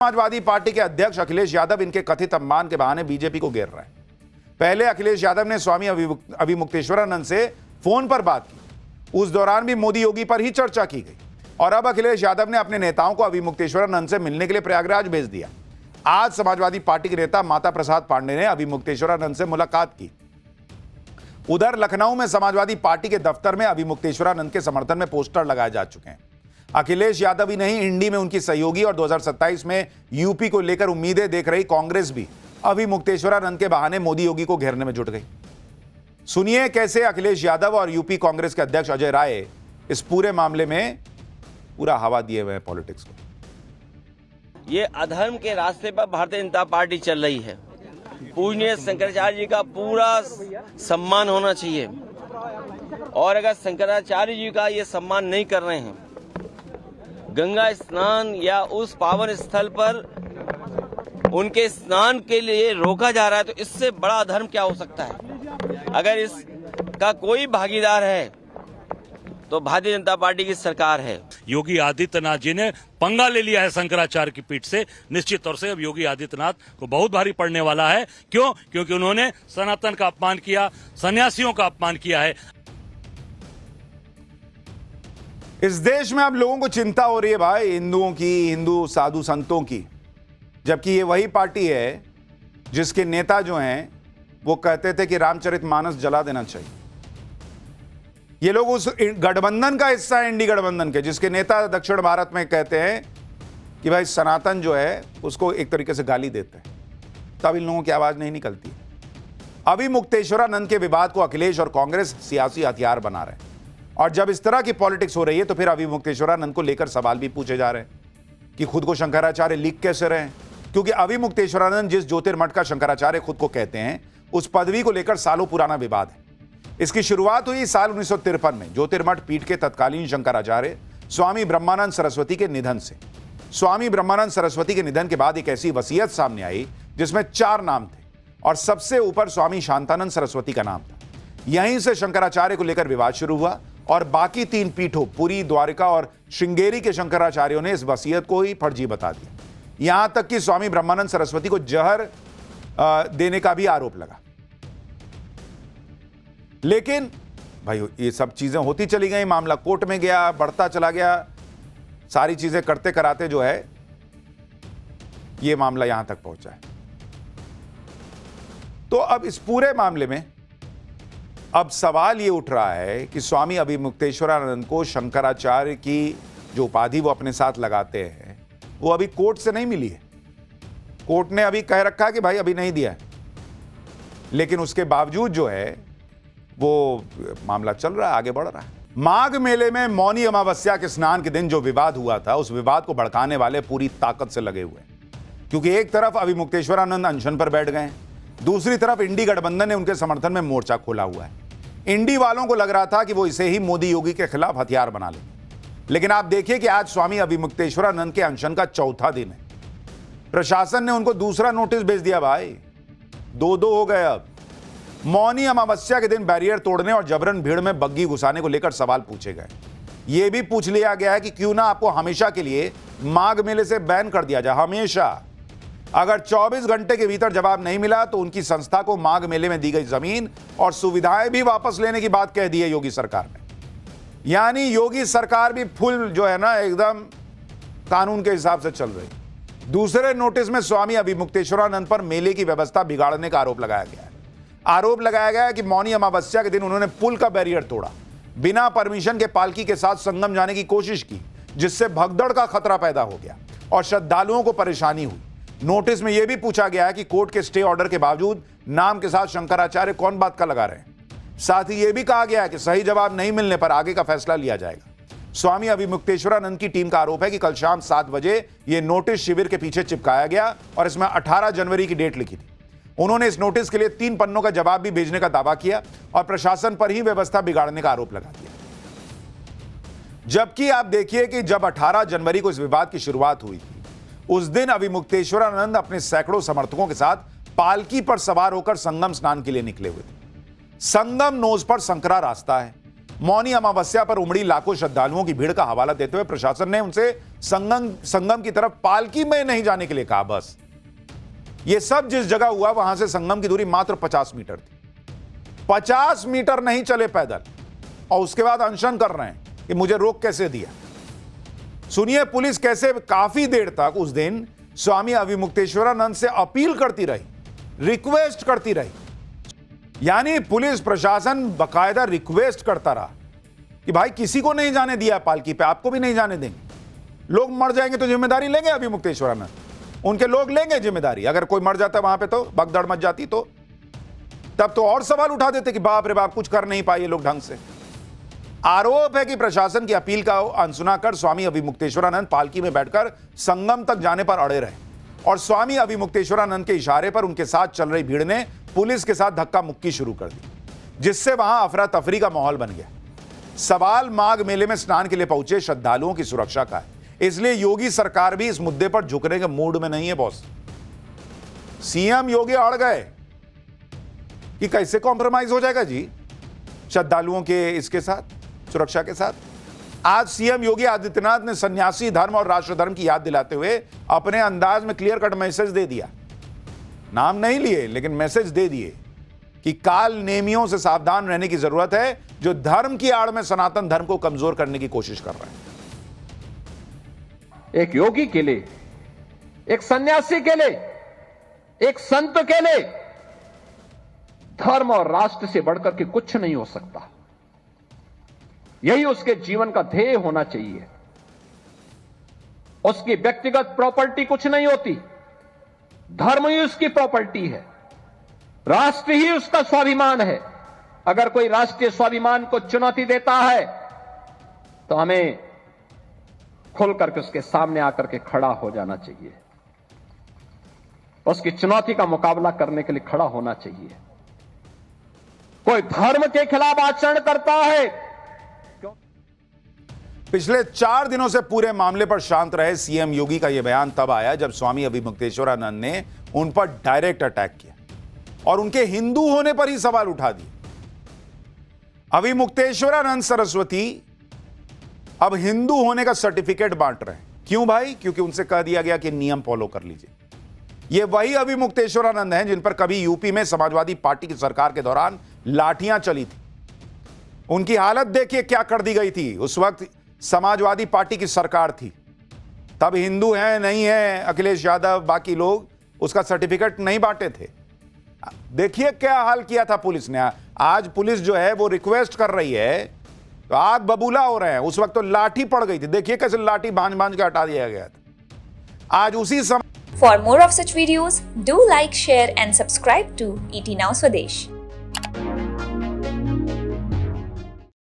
Samajwadi party के अध्यक्ष अखिलेश यादव इनके कथित अपमान के बहाने बीजेपी को घेर रहे हैं। पहले अखिलेश यादव ने स्वामी अभिमुक्तेश्वरानंद से फोन पर बात की, उस दौरान भी मोदी योगी पर ही चर्चा की गई। और अब अखिलेश यादव ने अपने नेताओं को अभिमुक्तेश्वरानंद से मिलने के लिए प्रयागराज भेज दिया। आज समाजवादी पार्टी के नेता माता प्रसाद पांडे ने अभिमुक्तेश्वरानंद से मुलाकात की। उधर लखनऊ में समाजवादी पार्टी के दफ्तर में अभिमुक्तेश्वरानंद के समर्थन में पोस्टर लगाए जा चुके हैं। अखिलेश यादव ही नहीं, इंडी में उनकी सहयोगी और 2027 में यूपी को लेकर उम्मीदें देख रही कांग्रेस भी अभिमुक्तेश्वरानंद के बहाने मोदी योगी को घेरने में जुट गई। सुनिए कैसे अखिलेश यादव और यूपी कांग्रेस के अध्यक्ष अजय राय इस पूरे मामले में पूरा हवा दिए हुए हैं पॉलिटिक्स को। ये अधर्म के रास्ते पर भारतीय जनता पार्टी चल रही है। पूजनीय शंकराचार्य जी का पूरा सम्मान होना चाहिए, और अगर शंकराचार्य जी का ये सम्मान नहीं कर रहे हैं, गंगा स्नान या उस पावन स्थल पर उनके स्नान के लिए रोका जा रहा है, तो इससे बड़ा धर्म क्या हो सकता है। अगर इसका कोई भागीदार है तो भारतीय जनता पार्टी की सरकार है। योगी आदित्यनाथ जी ने पंगा ले लिया है शंकराचार्य की पीठ से। निश्चित तौर से अब योगी आदित्यनाथ को बहुत भारी पड़ने वाला है। क्यों? क्योंकि उन्होंने सनातन का अपमान किया, सन्यासियों का अपमान किया है। इस देश में अब लोगों को चिंता हो रही है भाई, हिंदुओं की, हिंदू साधु संतों की, जबकि ये वही पार्टी है जिसके नेता जो हैं वो कहते थे कि रामचरितमानस जला देना चाहिए। ये लोग उस गठबंधन का हिस्सा है, इंडी गठबंधन के, जिसके नेता दक्षिण भारत में कहते हैं कि भाई सनातन जो है उसको एक तरीके से गाली देते हैं, तब इन लोगों की आवाज नहीं निकलती। अभिमुक्तेश्वरानंद के विवाद को अखिलेश और कांग्रेस सियासी हथियार बना रहे हैं, और जब इस तरह की पॉलिटिक्स हो रही है तो फिर अभिमुक्तेश्वरानंद को लेकर सवाल भी पूछे जा रहे हैं कि खुद को शंकराचार्य लीक कैसे रहे हैं। क्योंकि अभिमुक्तेश्वरानंद जिस ज्योतिर्मठ का शंकराचार्य खुद को कहते हैं, उस पदवी को लेकर सालों पुराना विवाद है। इसकी शुरुआत हुई साल 1953 में ज्योतिर्मठ पीठ के तत्कालीन शंकराचार्य स्वामी ब्रह्मानंद सरस्वती के निधन से। स्वामी ब्रह्मानंद सरस्वती के निधन के बाद एक ऐसी वसीयत सामने आई जिसमें 4 नाम थे, और सबसे ऊपर स्वामी शांतानंद सरस्वती का नाम था। यहीं से शंकराचार्य को लेकर विवाद शुरू हुआ, और बाकी 3 पीठों पुरी, द्वारिका और श्रृंगेरी के शंकराचार्यों ने इस वसीयत को ही फर्जी बता दिया। यहां तक कि स्वामी ब्रह्मानंद सरस्वती को जहर देने का भी आरोप लगा। लेकिन भाई ये सब चीजें होती चली गई, मामला कोर्ट में गया, बढ़ता चला गया, सारी चीजें करते कराते जो है ये मामला यहां तक पहुंचा है। तो अब इस पूरे मामले में अब सवाल ये उठ रहा है कि स्वामी अभिमुक्तेश्वरानंद को शंकराचार्य की जो उपाधि वो अपने साथ लगाते हैं वो अभी कोर्ट से नहीं मिली है। कोर्ट ने अभी कह रखा है कि भाई अभी नहीं दिया है, लेकिन उसके बावजूद जो है वो मामला चल रहा है, आगे बढ़ रहा है। माघ मेले में मौनी अमावस्या के स्नान के दिन जो विवाद हुआ था, उस विवाद को भड़काने वाले पूरी ताकत से लगे हुए हैं। क्योंकि एक तरफ अभिमुक्तेश्वरानंद अनशन पर बैठ गए, दूसरी तरफ इंडी गठबंधन ने उनके समर्थन में मोर्चा खोला हुआ है। इंडी वालों को लग रहा था कि वो इसे ही मोदी योगी के खिलाफ हथियार बना लेंगे, लेकिन आप देखिए कि आज स्वामी अभिमुक्तेश्वरानंद के अनशन का 4था दिन है। प्रशासन ने उनको दूसरा नोटिस भेज दिया भाई, 2-2 हो गए। अब मौनी अमावस्या के दिन बैरियर तोड़ने और जबरन भीड़ में बग्गी घुसाने को लेकर सवाल पूछे गए। यह भी पूछ लिया गया है कि क्यों ना आपको हमेशा के लिए माघ मेले से बैन कर दिया जाए, हमेशा। अगर 24 घंटे के भीतर जवाब नहीं मिला तो उनकी संस्था को माघ मेले में दी गई जमीन और सुविधाएं भी वापस लेने की बात कह दी है योगी सरकार ने। यानी योगी सरकार भी फुल जो है ना एकदम कानून के हिसाब से चल रही। दूसरे नोटिस में स्वामी अभिमुक्तेश्वरानंद पर मेले की व्यवस्था बिगाड़ने का आरोप लगाया गया है। आरोप लगाया गया है कि मौनी अमावस्या के दिन उन्होंने पुल का बैरियर तोड़ा, बिना परमिशन के पालकी के साथ संगम जाने की कोशिश की, जिससे भगदड़ का खतरा पैदा हो गया और श्रद्धालुओं को परेशानी हुई। नोटिस में यह भी पूछा गया है कि कोर्ट के स्टे ऑर्डर के बावजूद नाम के साथ शंकराचार्य कौन बात का लगा रहे हैं। साथ ही यह भी कहा गया है कि सही जवाब नहीं मिलने पर आगे का फैसला लिया जाएगा। स्वामी अभिमुक्तेश्वरानंद की टीम का आरोप है कि कल शाम 7 बजे यह नोटिस शिविर के पीछे चिपकाया गया और इसमें 18 जनवरी की डेट लिखी थी। उन्होंने इस नोटिस के लिए 3 पन्नों का जवाब भी भेजने का दावा किया और प्रशासन पर ही व्यवस्था बिगाड़ने का आरोप लगा दिया। जबकि आप देखिए कि जब 18 जनवरी को इस विवाद की शुरुआत हुई थी, उस दिन अभिमुक्तेश्वरानंद अपने सैकड़ों समर्थकों के साथ पालकी पर सवार होकर संगम स्नान के लिए निकले हुए थे। संगम नोज पर संकरा रास्ता है, मौनी अमावस्या पर उमड़ी लाखों श्रद्धालुओं की भीड़ का हवाला देते हुए प्रशासन ने उनसे संगम की तरफ पालकी में नहीं जाने के लिए कहा। बस ये सब जिस जगह हुआ वहां से संगम की दूरी मात्र 50 मीटर थी। 50 मीटर नहीं चले पैदल और उसके बाद अनशन कर रहे हैं कि मुझे रोक कैसे दिया। सुनिए पुलिस कैसे काफी देर तक उस दिन स्वामी अविमुक्तेश्वरानंद से अपील करती रही, रिक्वेस्ट करती रही। यानी पुलिस प्रशासन बकायदा रिक्वेस्ट करता रहा कि भाई किसी को नहीं जाने दिया पालकी पे, आपको भी नहीं जाने देंगे। लोग मर जाएंगे तो जिम्मेदारी लेंगे अविमुक्तेश्वरानंद, उनके लोग लेंगे जिम्मेदारी। अगर कोई मर जाता वहां पे तो भगदड़ मच जाती तो तब तो और सवाल उठा देते कि बाप रे बाप कुछ कर नहीं पाए ये लोग ढंग से। आरोप है कि प्रशासन की अपील का अनसुना कर स्वामी अविमुक्तेश्वरानंद पालकी में बैठकर संगम तक जाने पर अड़े रहे और स्वामी अविमुक्तेश्वरानंद के इशारे पर उनके साथ चल रही भीड़ ने पुलिस के साथ धक्का मुक्की शुरू कर दी, जिससे वहां अफरा तफरी का माहौल बन गया। सवाल माघ मेले में स्नान के लिए पहुंचे श्रद्धालुओं की सुरक्षा का है, इसलिए योगी सरकार भी इस मुद्दे पर झुकने के मूड में नहीं है। बॉस सीएम योगी अड़ गए कि कैसे कॉम्प्रोमाइज हो जाएगा जी श्रद्धालुओं के इसके साथ, सुरक्षा के साथ। आज सीएम योगी आदित्यनाथ ने सन्यासी धर्म और राष्ट्र धर्म की याद दिलाते हुए अपने अंदाज में क्लियर कट मैसेज दे दिया। नाम नहीं लिए लेकिन मैसेज दे दिए कि काल नेमियों से सावधान रहने की जरूरत है, जो धर्म की आड़ में सनातन धर्म को कमजोर करने की कोशिश कर रहे हैं। एक योगी के लिए, एक सन्यासी के लिए, एक संत के लिए धर्म और राष्ट्र से बढ़कर के कुछ नहीं हो सकता। यही उसके जीवन का ध्येय होना चाहिए। उसकी व्यक्तिगत प्रॉपर्टी कुछ नहीं होती, धर्म ही उसकी प्रॉपर्टी है, राष्ट्र ही उसका स्वाभिमान है। अगर कोई राष्ट्रीय स्वाभिमान को चुनौती देता है तो हमें खुल करके उसके सामने आकर के खड़ा हो जाना चाहिए, उसकी चुनौती का मुकाबला करने के लिए खड़ा होना चाहिए। कोई धर्म के खिलाफ आचरण करता है। पिछले 4 दिनों से पूरे मामले पर शांत रहे सीएम योगी का यह बयान तब आया जब स्वामी अविमुक्तेश्वरानंद ने उन पर डायरेक्ट अटैक किया और उनके हिंदू होने पर ही सवाल उठा दिए। अविमुक्तेश्वरानंद सरस्वती अब हिंदू होने का सर्टिफिकेट बांट रहे हैं। क्यों भाई? क्योंकि उनसे कह दिया गया कि नियम फॉलो कर लीजिए। ये वही अविमुक्तेश्वरानंद हैं जिन पर कभी यूपी में समाजवादी पार्टी की सरकार के दौरान लाठियां चली थी। उनकी हालत देखिए क्या कर दी गई थी। उस वक्त समाजवादी पार्टी की सरकार थी, तब हिंदू हैं नहीं है अखिलेश यादव बाकी लोग उसका सर्टिफिकेट नहीं बांटे थे। देखिए क्या हाल किया था पुलिस ने। आज पुलिस जो है वो रिक्वेस्ट कर रही है तो आग बबूला हो रहे हैं। उस वक्त तो लाठी पड़ गई थी, देखिए कैसे लाठी भांज के हटा दिया गया था। आज उसी समय For more of such videos, do like, share and subscribe to ET Now Swadesh.